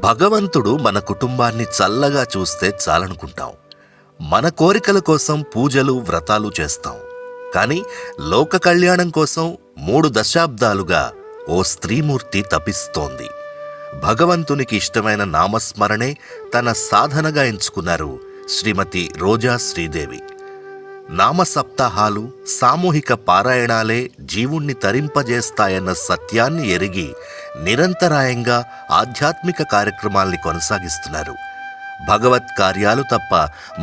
భగవంతుడు మన కుటుంబాన్ని చల్లగా చూస్తే చాలనుకుంటాం. మన కోరికల కోసం పూజలు వ్రతాలు చేస్తాం. కానీ లోక కళ్యాణం కోసం 3 దశాబ్దాలుగా ఓ స్త్రీమూర్తి తపిస్తోంది. భగవంతునికి ఇష్టమైన నామస్మరణే తన సాధనగా ఎంచుకున్నారు శ్రీమతి రోజా శ్రీదేవి. నామ సప్తాహాలు, సామూహిక పారాయణాలే జీవుణ్ణి తరింపజేస్తాయన్న సత్యాన్ని ఎరిగి నిరంతరాయంగా ఆధ్యాత్మిక కార్యక్రమాల్ని కొనసాగిస్తున్నారు. భగవత్ కార్యాలు తప్ప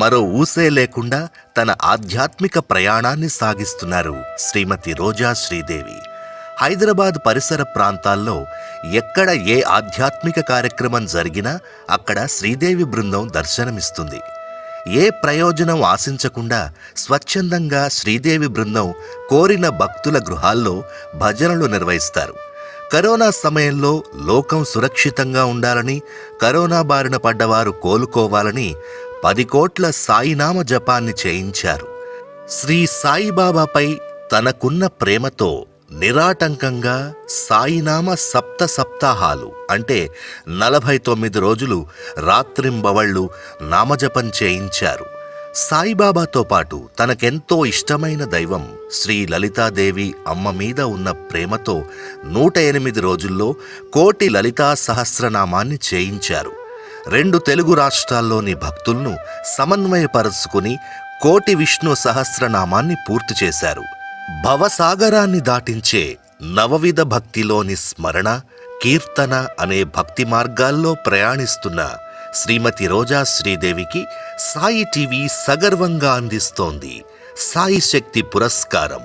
మరో ఊసే లేకుండా తన ఆధ్యాత్మిక ప్రయాణాన్ని సాగిస్తున్నారు శ్రీమతి రోజా శ్రీదేవి. హైదరాబాద్ పరిసర ప్రాంతాల్లో ఎక్కడ ఏ ఆధ్యాత్మిక కార్యక్రమం జరిగినా అక్కడ శ్రీదేవి బృందం దర్శనమిస్తుంది. ఏ ప్రయోజనం ఆశించకుండా స్వచ్ఛందంగా శ్రీదేవి బృందం కోరిన భక్తుల గృహాల్లో భజనలు నిర్వహిస్తారు. కరోనా సమయంలో లోకం సురక్షితంగా ఉండాలని, కరోనా బారిన పడ్డవారు కోలుకోవాలని 10 కోట్ల సాయినామ జపాన్ని చేయించారు. శ్రీ సాయిబాబాపై తనకున్న ప్రేమతో నిరాటంకంగా సాయినామ సప్తాహాలు అంటే 49 రోజులు రాత్రింబవళ్ళు నామజపం చేయించారు. సాయిబాబాతో పాటు తనకెంతో ఇష్టమైన దైవం శ్రీ లలితాదేవి అమ్మ మీద ఉన్న ప్రేమతో 108 రోజుల్లో 1 కోటి లలితా సహస్రనామాన్ని చేయించారు. 2 తెలుగు రాష్ట్రాల్లోని భక్తులను సమన్వయపరుచుకుని 1 కోటి విష్ణు సహస్రనామాన్ని పూర్తి చేశారు. భవసాగరాన్ని దాటించే నవవిధ భక్తిలోని స్మరణ, కీర్తన అనే భక్తి మార్గాల్లో ప్రయాణిస్తున్న శ్రీమతి రోజా శ్రీదేవికి సాయి టీవీ సగర్వంగా అందిస్తోంది సాయి శక్తి పురస్కారం.